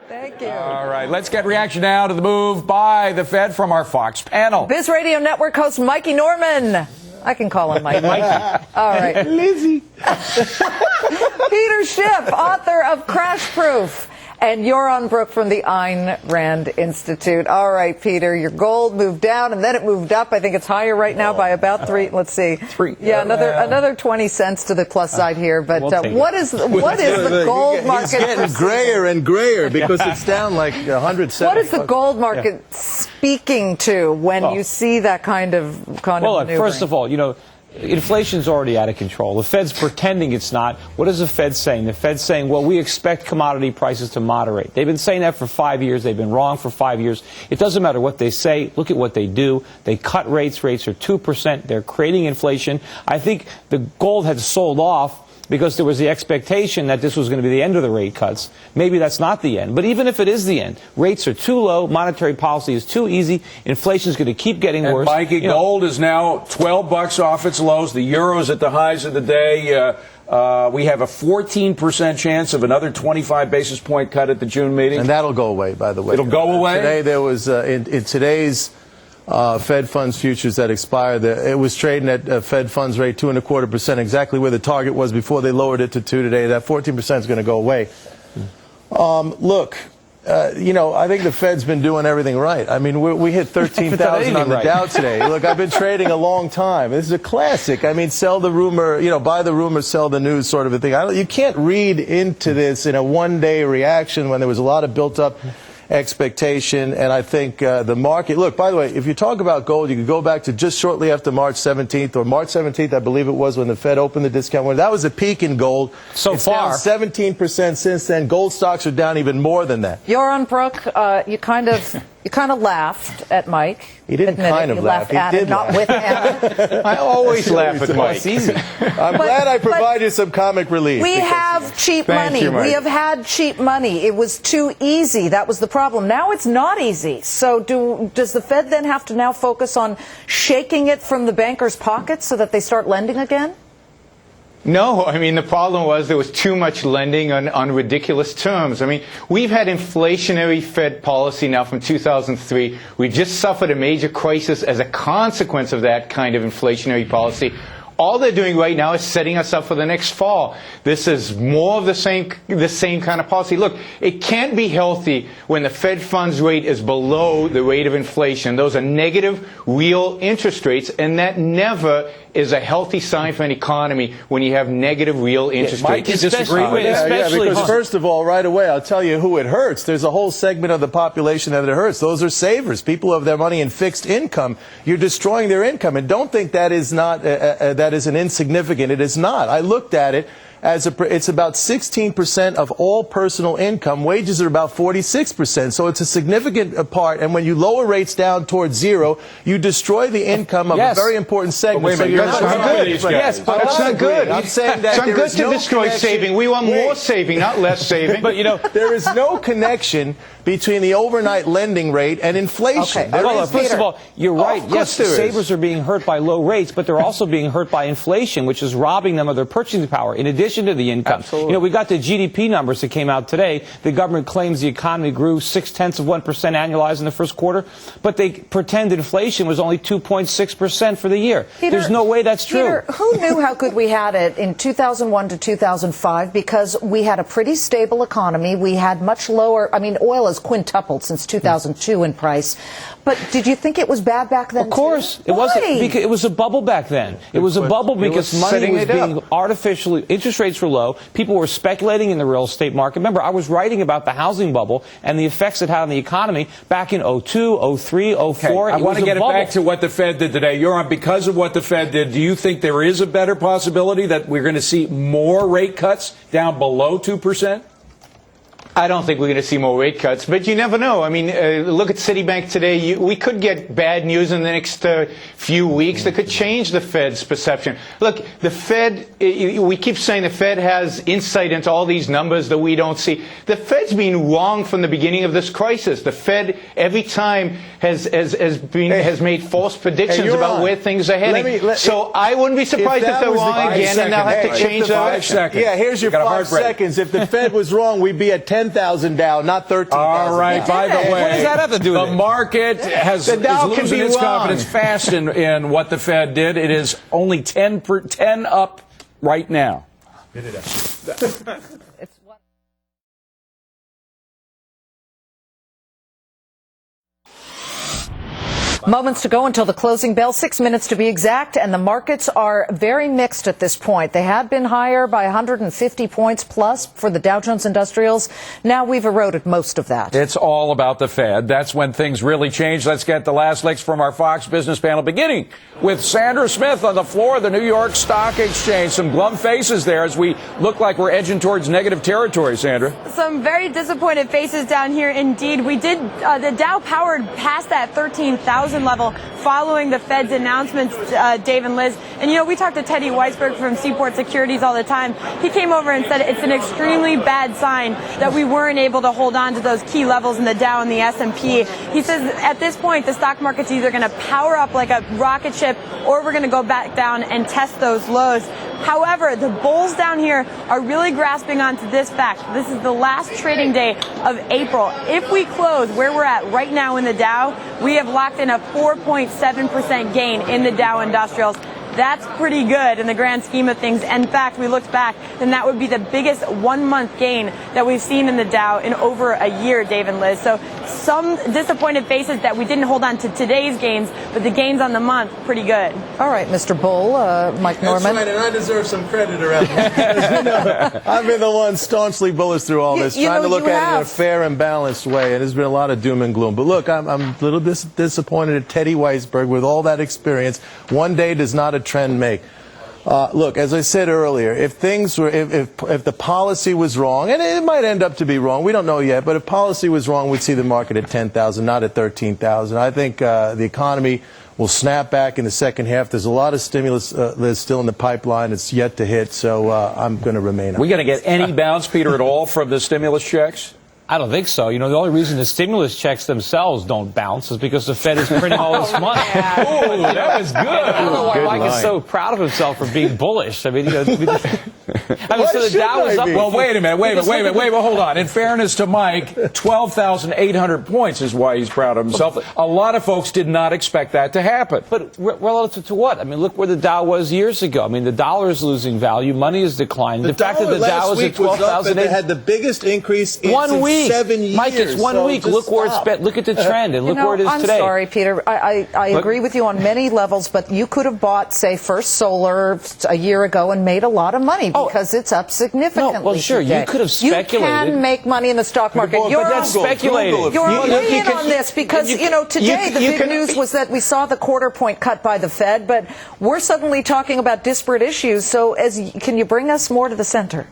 Thank you. All right, let's get reaction now to the move by the Fed from our Fox panel. Biz Radio Network host Mikey Norman. I can call him Mikey. All right. Lizzie. Peter Schiff, author of Crash Proof, and Joran Brook from the Ayn Rand Institute. All right, Peter, your gold moved down and then it moved up. I think it's higher right now by about three. Let's see. Yeah, another 20 cents to the plus side here. But what is the gold market? It's getting grayer and grayer because it's down like 100 cents. What is the gold market speaking to when you see that kind of maneuvering? First of all, inflation's already out of control. The Fed's pretending it's not. What is the Fed saying? The Fed's saying, well, we expect commodity prices to moderate. They've been saying that for 5 years. They've been wrong for 5 years. It doesn't matter what they say. Look at what they do. They cut rates. Rates are 2%. They're creating inflation. I think the gold had sold off because there was the expectation that this was going to be the end of the rate cuts. Maybe that's not the end. But even if it is the end, rates are too low, monetary policy is too easy, inflation is going to keep getting worse. Mikey, gold is now $12 off its lows. The euro's at the highs of the day. We have a 14% chance of another 25 basis point cut at the June meeting. And that'll go away, by the way. It'll go away? Today there was, in today's Fed funds futures that expired, it was trading at a Fed funds rate 2.25%, exactly where the target was before they lowered it to 2 today. That 14% is going to go away. Look, I think the Fed's been doing everything right. I mean, we hit 13,000 on the Dow today. Look, I've been trading a long time. This is a classic. I mean, sell the rumor, buy the rumor, sell the news sort of a thing. You can't read into this in a one-day reaction when there was a lot of built-up expectation, and I think the market, look, by the way, if you talk about gold, you could go back to just shortly after March 17th, or March 17th, I believe it was, when the Fed opened the discount window. That was a peak in gold. It's down 17% since then. Gold stocks are down even more than that. Joran Brook, you kind of laughed at Mike. He didn't kind of laugh. He did not with him. I always laugh at Mike. It's easy. I'm glad I provided some comic relief. We have cheap money. We have had cheap money. It was too easy. That was the problem. Now it's not easy. So does the Fed then have to now focus on shaking it from the bankers' pockets so that they start lending again? No, I mean, the problem was there was too much lending on ridiculous terms. I mean, we've had inflationary Fed policy now from 2003. We just suffered a major crisis as a consequence of that kind of inflationary policy. All they're doing right now is setting us up for the next fall. This is more of the same kind of policy. Look, it can't be healthy when the Fed funds rate is below the rate of inflation. Those are negative real interest rates, and that never is a healthy sign for an economy when you have negative real interest rates. Mike, you disagree with because first of all, right away, I'll tell you who it hurts. There's a whole segment of the population that it hurts. Those are savers, people who have their money in fixed income. You're destroying their income, and don't think that is not that is an insignificant. It is not. I looked at it. It's about 16% of all personal income. Wages are about 46%. So it's a significant part. And when you lower rates down towards zero, you destroy the income of a very important segment. That's not good. I'm saying that it's not good to destroy saving. We want more saving, not less saving. But, there is no connection between the overnight lending rate and inflation. Okay. First of all, you're right. Yes, savers are being hurt by low rates, but they're also being hurt by inflation, which is robbing them of their purchasing power, in addition to the income. Absolutely. We got the GDP numbers that came out today. The government claims the economy grew 0.6% annualized in the first quarter, but they pretend inflation was only 2.6% for the year. Peter, there's no way that's true. Peter, who knew how good we had it in 2001 to 2005? Because we had a pretty stable economy. We had much lower, oil has quintupled since 2002 in price. But did you think it was bad back then? Of course. It wasn't, because it was a bubble back then. It was a bubble because money was being artificially, interest rates were low. People were speculating in the real estate market. Remember, I was writing about the housing bubble and the effects it had on the economy back in 02, 03, 04. Okay. I want to get it back to what the Fed did today. Because of what the Fed did, do you think there is a better possibility that we're going to see more rate cuts down below 2%? I don't think we're going to see more rate cuts, but you never know. Look at Citibank today. We could get bad news in the next few weeks that could change the Fed's perception. Look, the Fed, we keep saying the Fed has insight into all these numbers that we don't see. The Fed's been wrong from the beginning of this crisis. The Fed, every time, has made false predictions about where things are heading. So I wouldn't be surprised if they're wrong again, and they'll have to change their direction. Yeah, here's your 5 seconds. If the Fed was wrong, we'd be at 10 10,000 Dow, not 13,000. All right. By the way, what does that have to do with the it? market is Dow can losing be its wrong. confidence fast in what the Fed did. It is only 10 up right now. It's what Moments to go until the closing bell, 6 minutes to be exact, and the markets are very mixed at this point. They had been higher by 150 points plus for the Dow Jones Industrials. Now we've eroded most of that. It's all about the Fed. That's when things really change. Let's get the last licks from our Fox Business panel, beginning with Sandra Smith on the floor of the New York Stock Exchange. Some glum faces there as we look like we're edging towards negative territory, Sandra. Some very disappointed faces down here indeed. We did, the Dow powered past that 13,000 level following the Fed's announcements, Dave and Liz. And, you know, we talked to Teddy Weisberg from Seaport Securities all the time. He came over and said it's an extremely bad sign that we weren't able to hold on to those key levels in the Dow and the S&P. He says at this point, the stock market's either going to power up like a rocket ship or we're going to go back down and test those lows. However, the bulls down here are really grasping onto this fact. This is the last trading day of April. If we close where we're at right now in the Dow, we have locked in a 4.7% gain in the Dow Industrials. That's pretty good in the grand scheme of things. In fact, we looked back, and that would be the biggest 1 month gain that we've seen in the Dow in over a year, Dave and Liz. So some disappointed faces that we didn't hold on to today's gains, but the gains on the month, pretty good. All right, Mr. Bull, Mike Norman. That's right, and I deserve some credit around here. You know, I've been the one staunchly bullish through all this, trying to look at it in a fair and balanced way, and there's been a lot of doom and gloom. But look, I'm a little disappointed at Teddy Weisberg with all that experience. One day does not a trend make. Look, as I said earlier, if things were, if the policy was wrong, and it might end up to be wrong, we don't know yet, but if policy was wrong, we'd see the market at 10,000, not at 13,000. I think the economy will snap back in the second half. There's a lot of stimulus that's still in the pipeline. It's yet to hit, so I'm going to remain on. We going to get any bounce, Peter, at all from the stimulus checks? I don't think so. You know, the only reason the stimulus checks themselves don't bounce is because the Fed is printing all this money. Oh, that was good. I don't know why Good Mike line. is so proud of himself for being bullish. I mean, you know, so the should Dow is I up. be? Well, wait a minute, hold on. In fairness to Mike, 12,800 points is why he's proud of himself. A lot of folks did not expect that to happen. But relative to what? I mean, look where the Dow was years ago. I mean, the dollar is losing value. Money is declining. The fact that the Dow is at 12,000. They had the biggest increase in 1 week. 7 years. Mike, it's 1 week. So Look where it's been. Look at the trend and look where it is I'm today. sorry, Peter. I agree with you on many levels, but you could have bought, say, First Solar a year ago and made a lot of money because it's up significantly. No, well, sure, today. you could have You speculated. can make money in the stock market. But You're that's on- speculating. You're You- on you in can- on this because, you know, today the big news was that we saw the quarter point cut by the Fed, but we're suddenly talking about disparate issues. So can you bring us more to the center?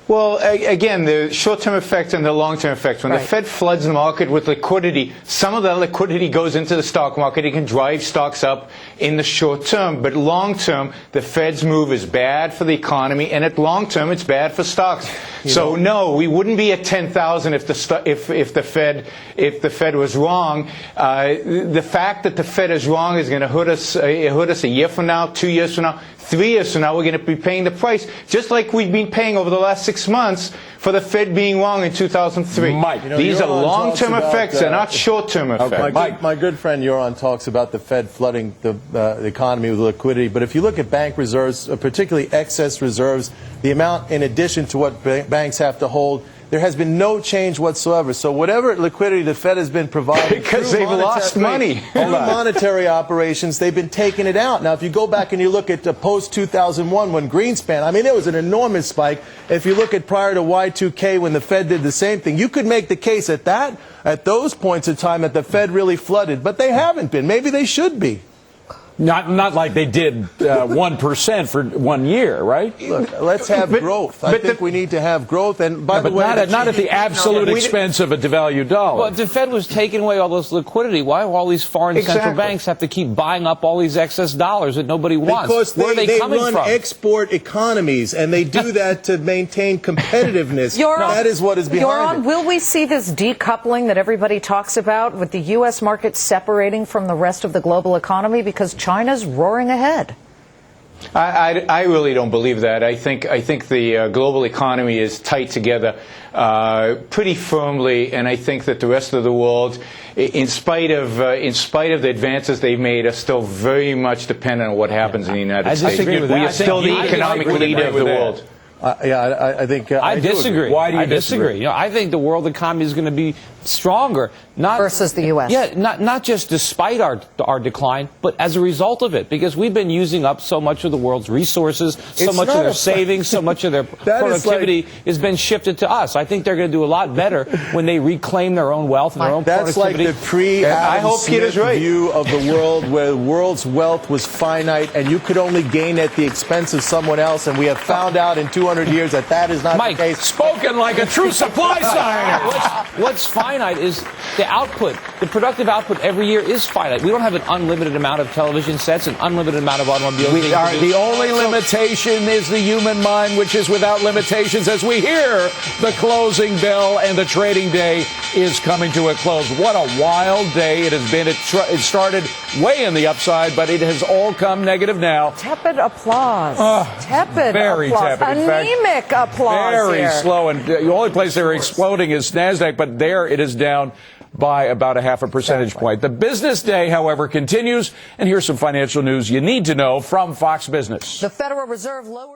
Well, again, the short-term effect and the long-term effect. When Right. the Fed floods the market with liquidity, some of that liquidity goes into the stock market. It can drive stocks up in the short term. But long-term, the Fed's move is bad for the economy, and at long-term, it's bad for stocks. So no, we wouldn't be at 10,000 if the Fed was wrong. The fact that the Fed is wrong is going to hurt us a year from now, 2 years from now. 3 years from now, we're going to be paying the price, just like we've been paying over the last 6 months for the Fed being wrong in 2003. Mike, these are Yoron long-term talks about, effects, they're not short-term effects. My good friend Yoron talks about the Fed flooding the economy with liquidity. But if you look at bank reserves, particularly excess reserves, the amount in addition to what banks have to hold, there has been no change whatsoever. So whatever liquidity the Fed has been providing Because through they've lost money. through monetary operations, they've been taking it out. Now, if you go back and you look at post-2001 when Greenspan, I mean, there was an enormous spike. If you look at prior to Y2K when the Fed did the same thing, you could make the case at those points in time that the Fed really flooded. But they haven't been. Maybe they should be. Not like they did 1% for 1 year, right? Look, let's have growth. I think we need to have growth. And by the way, not at the absolute expense of a devalued dollar. Well, if the Fed was taking away all this liquidity, why do all these foreign central Exactly. banks have to keep buying up all these excess dollars that nobody wants? because Where are they coming run from? export economies, and they do that to maintain competitiveness. That is what is behind it. Will we see this decoupling that everybody talks about with the U.S. market separating from the rest of the global economy because China's roaring ahead? I really don't believe that. I think the global economy is tight together pretty firmly, and I think that the rest of the world, in spite of the advances they've made, are still very much dependent on what happens in the United States. disagree with that. We are still the economic leader of the world. I think I disagree. Why do you disagree? You know, I think the world economy is going to be stronger, not versus the U.S. Yeah, not just despite our decline, but as a result of it, because we've been using up so much of the world's resources, so much of their savings, so much of their productivity has been shifted to us. I think they're going to do a lot better when they reclaim their own wealth and their own productivity. That's like the pre-Adam Smith view of the world, where the world's wealth was finite and you could only gain at the expense of someone else. And we have found out in 200 years that that is not the case. Spoken like a true supply side. What's finite is the output. The productive output every year is finite. We don't have an unlimited amount of television sets, an unlimited amount of automobiles. The only limitation is the human mind, which is without limitations, as we hear the closing bell and the trading day is coming to a close. What a wild day it has been. It started way in the upside, but it has all come negative now. Tepid applause. Tepid very applause. tepid. In fact, Anemic applause very here. slow, and the only place they're exploding is NASDAQ, but there it is down by about 0.5 percentage point. The business day, however, continues, and here's some financial news you need to know from Fox Business. The Federal Reserve lowered